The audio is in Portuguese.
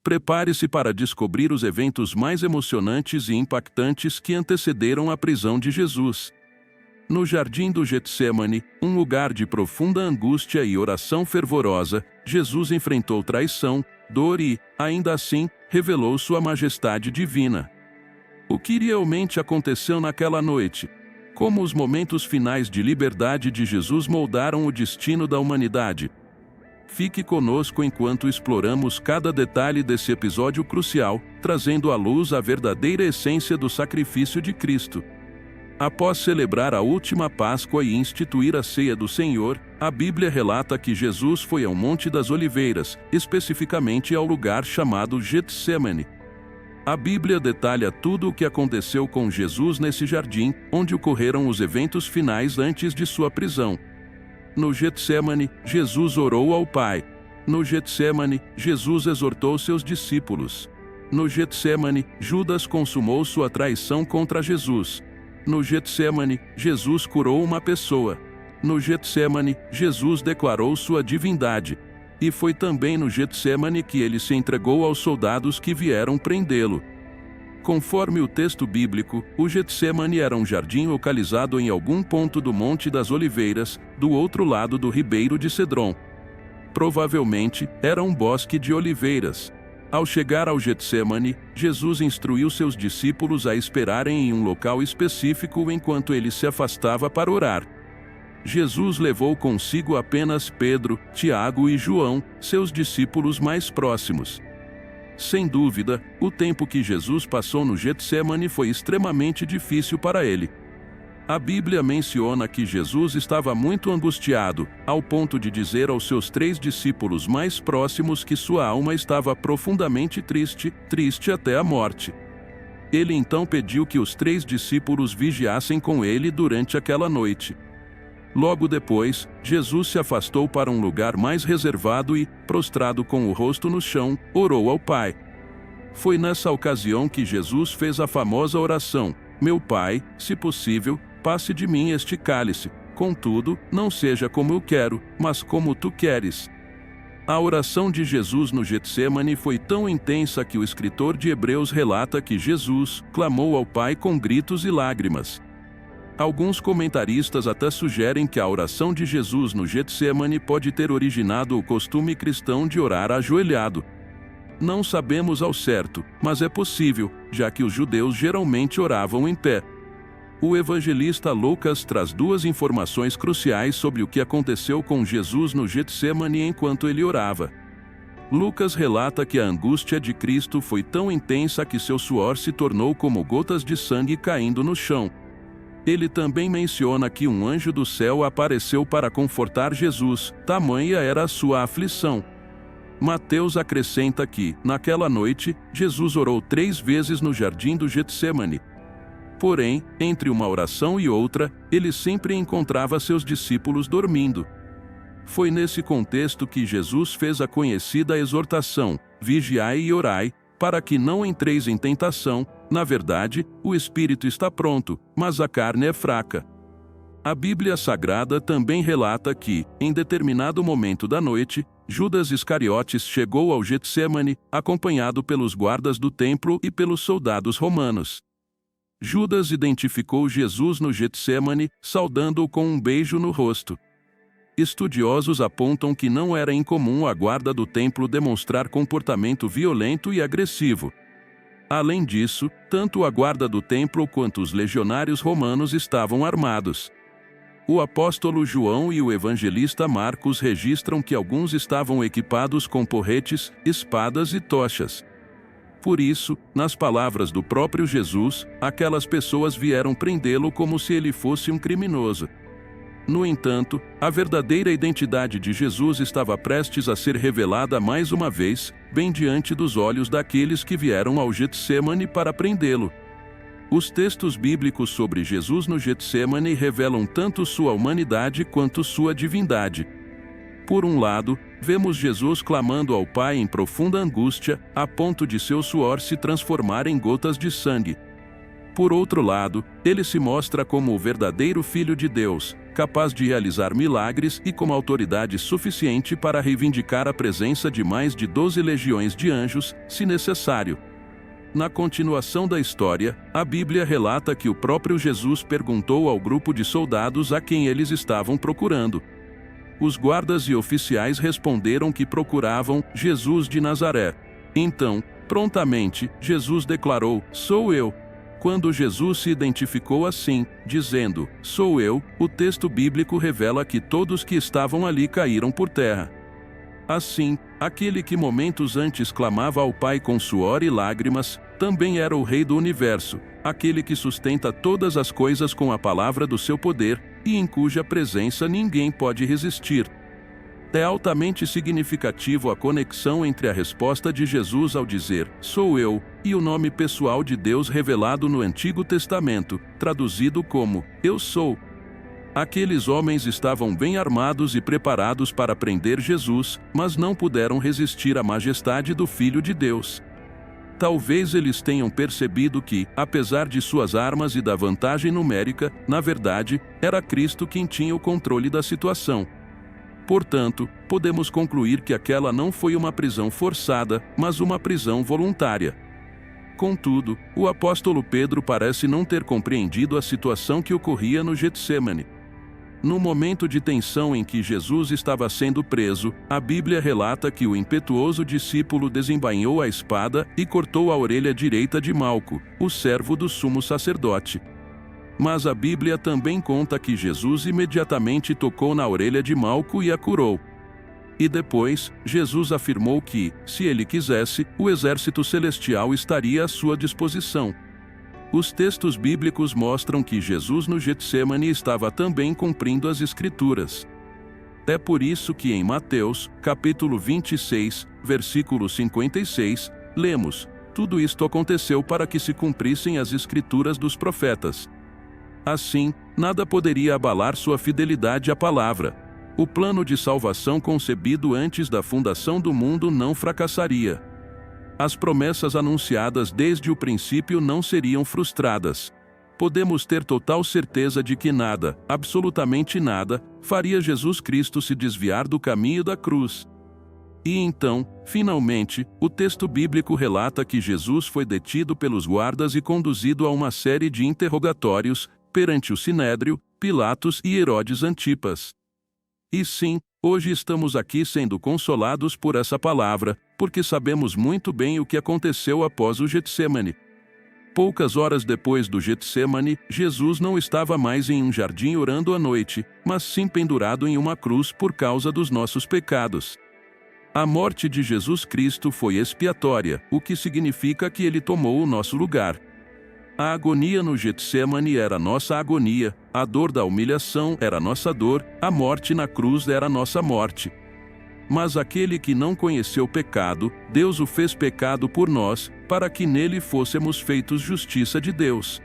Prepare-se para descobrir os eventos mais emocionantes e impactantes que antecederam a prisão de Jesus. No jardim do Getsêmani, um lugar de profunda angústia e oração fervorosa, Jesus enfrentou traição, dor e, ainda assim, revelou sua majestade divina. O que realmente aconteceu naquela noite? Como os momentos finais de liberdade de Jesus moldaram o destino da humanidade? Fique conosco enquanto exploramos cada detalhe desse episódio crucial, trazendo à luz a verdadeira essência do sacrifício de Cristo. Após celebrar a última Páscoa e instituir a ceia do Senhor, a Bíblia relata que Jesus foi ao Monte das Oliveiras, especificamente ao lugar chamado Getsêmani. A Bíblia detalha tudo o que aconteceu com Jesus nesse jardim, onde ocorreram os eventos finais antes de sua prisão. No Getsêmani, Jesus orou ao Pai. No Getsêmani, Jesus exortou seus discípulos. No Getsêmani, Judas consumou sua traição contra Jesus. No Getsêmani, Jesus curou uma pessoa. No Getsêmani, Jesus declarou sua divindade. E foi também no Getsêmani que ele se entregou aos soldados que vieram prendê-lo. Conforme o texto bíblico, o Getsêmani era um jardim localizado em algum ponto do Monte das Oliveiras, do outro lado do ribeiro de Cedron. Provavelmente, era um bosque de oliveiras. Ao chegar ao Getsêmani, Jesus instruiu seus discípulos a esperarem em um local específico enquanto ele se afastava para orar. Jesus levou consigo apenas Pedro, Tiago e João, seus discípulos mais próximos. Sem dúvida, o tempo que Jesus passou no Getsêmani foi extremamente difícil para ele. A Bíblia menciona que Jesus estava muito angustiado, ao ponto de dizer aos seus 3 discípulos mais próximos que sua alma estava profundamente triste até a morte. Ele então pediu que os 3 discípulos vigiassem com ele durante aquela noite. Logo depois, Jesus se afastou para um lugar mais reservado e, prostrado com o rosto no chão, orou ao Pai. Foi nessa ocasião que Jesus fez a famosa oração: Meu Pai, se possível, passe de mim este cálice, contudo, não seja como eu quero, mas como tu queres. A oração de Jesus no Getsêmani foi tão intensa que o escritor de Hebreus relata que Jesus clamou ao Pai com gritos e lágrimas. Alguns comentaristas até sugerem que a oração de Jesus no Getsêmani pode ter originado o costume cristão de orar ajoelhado. Não sabemos ao certo, mas é possível, já que os judeus geralmente oravam em pé. O evangelista Lucas traz 2 informações cruciais sobre o que aconteceu com Jesus no Getsêmani enquanto ele orava. Lucas relata que a angústia de Cristo foi tão intensa que seu suor se tornou como gotas de sangue caindo no chão. Ele também menciona que um anjo do céu apareceu para confortar Jesus, tamanha era a sua aflição. Mateus acrescenta que, naquela noite, Jesus orou 3 vezes no jardim do Getsêmani. Porém, entre uma oração e outra, ele sempre encontrava seus discípulos dormindo. Foi nesse contexto que Jesus fez a conhecida exortação: vigiai e orai, para que não entreis em tentação. Na verdade, o espírito está pronto, mas a carne é fraca. A Bíblia Sagrada também relata que, em determinado momento da noite, Judas Iscariotes chegou ao Getsêmani, acompanhado pelos guardas do templo e pelos soldados romanos. Judas identificou Jesus no Getsêmani, saudando-o com um beijo no rosto. Estudiosos apontam que não era incomum a guarda do templo demonstrar comportamento violento e agressivo. Além disso, tanto a guarda do templo quanto os legionários romanos estavam armados. O apóstolo João e o evangelista Marcos registram que alguns estavam equipados com porretes, espadas e tochas. Por isso, nas palavras do próprio Jesus, aquelas pessoas vieram prendê-lo como se ele fosse um criminoso. No entanto, a verdadeira identidade de Jesus estava prestes a ser revelada mais uma vez, bem diante dos olhos daqueles que vieram ao Getsêmani para prendê-lo. Os textos bíblicos sobre Jesus no Getsêmani revelam tanto sua humanidade quanto sua divindade. Por um lado, vemos Jesus clamando ao Pai em profunda angústia, a ponto de seu suor se transformar em gotas de sangue. Por outro lado, ele se mostra como o verdadeiro Filho de Deus, capaz de realizar milagres e com autoridade suficiente para reivindicar a presença de mais de 12 legiões de anjos, se necessário. Na continuação da história, a Bíblia relata que o próprio Jesus perguntou ao grupo de soldados a quem eles estavam procurando. Os guardas e oficiais responderam que procuravam Jesus de Nazaré. Então, prontamente, Jesus declarou: "Sou eu." Quando Jesus se identificou assim, dizendo: "Sou eu", o texto bíblico revela que todos que estavam ali caíram por terra. Assim, aquele que momentos antes clamava ao Pai com suor e lágrimas, também era o Rei do Universo, aquele que sustenta todas as coisas com a palavra do seu poder, e em cuja presença ninguém pode resistir. É altamente significativo a conexão entre a resposta de Jesus ao dizer "Sou eu" e o nome pessoal de Deus revelado no Antigo Testamento, traduzido como "Eu sou". Aqueles homens estavam bem armados e preparados para prender Jesus, mas não puderam resistir à majestade do Filho de Deus. Talvez eles tenham percebido que, apesar de suas armas e da vantagem numérica, na verdade, era Cristo quem tinha o controle da situação. Portanto, podemos concluir que aquela não foi uma prisão forçada, mas uma prisão voluntária. Contudo, o apóstolo Pedro parece não ter compreendido a situação que ocorria no Getsêmani. No momento de tensão em que Jesus estava sendo preso, a Bíblia relata que o impetuoso discípulo desembainhou a espada e cortou a orelha direita de Malco, o servo do sumo sacerdote. Mas a Bíblia também conta que Jesus imediatamente tocou na orelha de Malco e a curou. E depois, Jesus afirmou que, se ele quisesse, o exército celestial estaria à sua disposição. Os textos bíblicos mostram que Jesus no Getsêmani estava também cumprindo as Escrituras. É por isso que em Mateus, capítulo 26, versículo 56, lemos: "Tudo isto aconteceu para que se cumprissem as Escrituras dos profetas." Assim, nada poderia abalar sua fidelidade à palavra. O plano de salvação concebido antes da fundação do mundo não fracassaria. As promessas anunciadas desde o princípio não seriam frustradas. Podemos ter total certeza de que nada, absolutamente nada, faria Jesus Cristo se desviar do caminho da cruz. E então, finalmente, o texto bíblico relata que Jesus foi detido pelos guardas e conduzido a uma série de interrogatórios, perante o Sinédrio, Pilatos e Herodes Antipas. E sim, hoje estamos aqui sendo consolados por essa palavra, porque sabemos muito bem o que aconteceu após o Getsêmani. Poucas horas depois do Getsêmani, Jesus não estava mais em um jardim orando à noite, mas sim pendurado em uma cruz por causa dos nossos pecados. A morte de Jesus Cristo foi expiatória, o que significa que ele tomou o nosso lugar. A agonia no Getsêmani era nossa agonia, a dor da humilhação era nossa dor, a morte na cruz era nossa morte. Mas aquele que não conheceu pecado, Deus o fez pecado por nós, para que nele fôssemos feitos justiça de Deus.